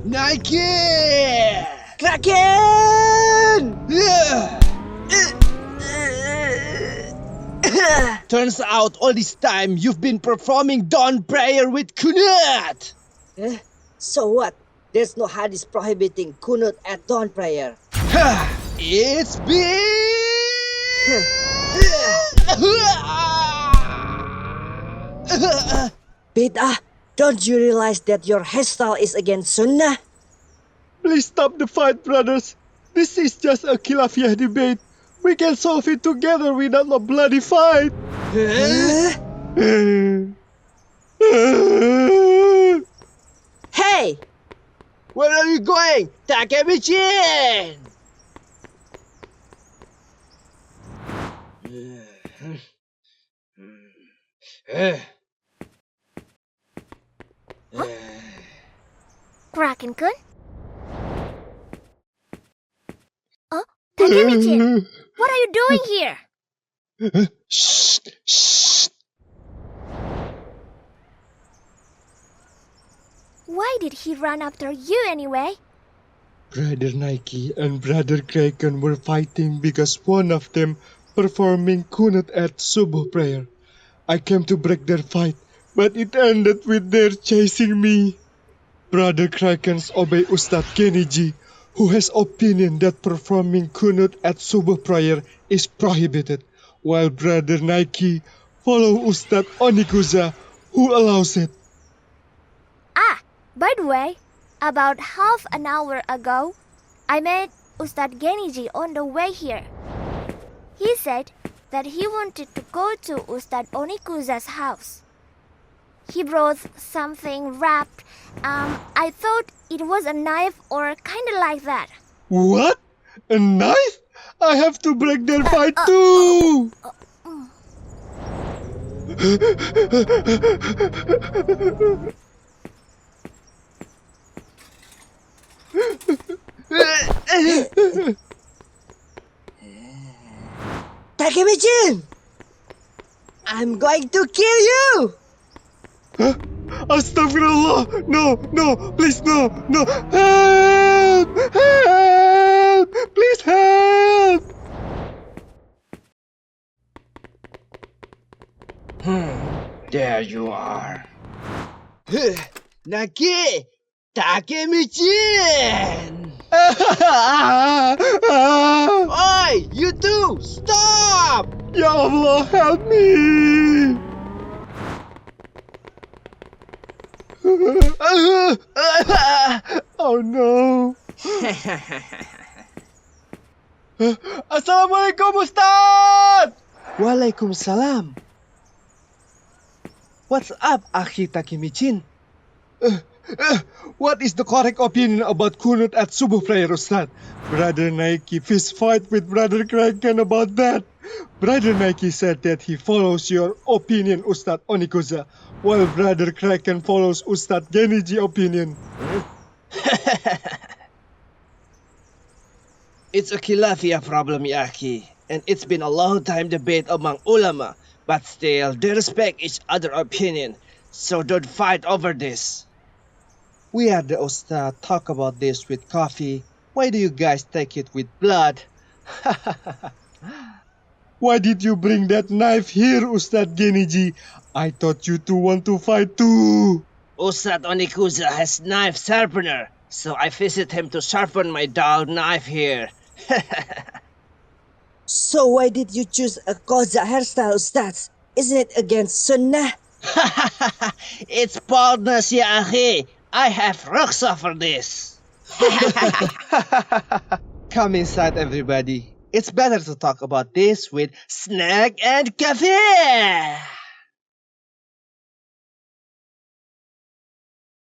Nike! Kraken! Turns out all this time you've been performing dawn prayer with Kunut! So what? There's no hadith prohibiting kunut at dawn prayer. It's been... Bid'ah, don't you realize that your hairstyle is against sunnah? Please stop the fight, brothers. This is just a Khilafiya debate. We can solve it together without a bloody fight. Hey! Where are you going, Takemichi? Kraken-kun? Oh, Takemichi! What are you doing here? Shh, shh. Why did he run after you anyway? Brother Nike and Brother Kraken were fighting because one of them performing kunut at subuh prayer. I came to break their fight, but it ended with their chasing me. Brother Krakens obey Ustad Geniji, who has opinion that performing kunut at subuh prayer is prohibited, while Brother Nike follow Ustad Onikuza, who allows it. By the way, about half an hour ago, I met Ustad Geniji on the way here. He said that he wanted to go to Ustad Onikuza's house. He brought something wrapped. I thought it was a knife or kinda like that. What? A knife? I have to break their fight too! Takemichi! I'm going to kill you! Huh? Astaghfirullah! No, no, please no, no! Help! Help! Please help! There you are. Naki! Takemichi! Oi! You two! Stop! Ya Allah, help me! Oh no! Assalamualaikum, Ustaz! Waalaikumsalam. What's up, Akhi Takemichin? What is the correct opinion about kunut at subuh prayer, Ustad? Brother Nike fist fight with Brother Kraken about that. Brother Nike said that he follows your opinion, Ustad Onikuza, while Brother Kraken follows Ustad Geniji opinion. It's a Khilafiya problem, Yaki, and it's been a long time debate among ulama, but still they respect each other's opinion, so don't fight over this. We had the Ustad talk about this with coffee. Why do you guys take it with blood? Why did you bring that knife here, Ustad Geniji? I thought you two want to fight too. Ustad Onikuza has knife sharpener, so I visit him to sharpen my dull knife here. So why did you choose a Koza hairstyle, Ustad? Isn't it against sunnah? It's baldness, ya akhi. I have rukhsah for this. Come inside, everybody. It's better to talk about this with snack and cafe.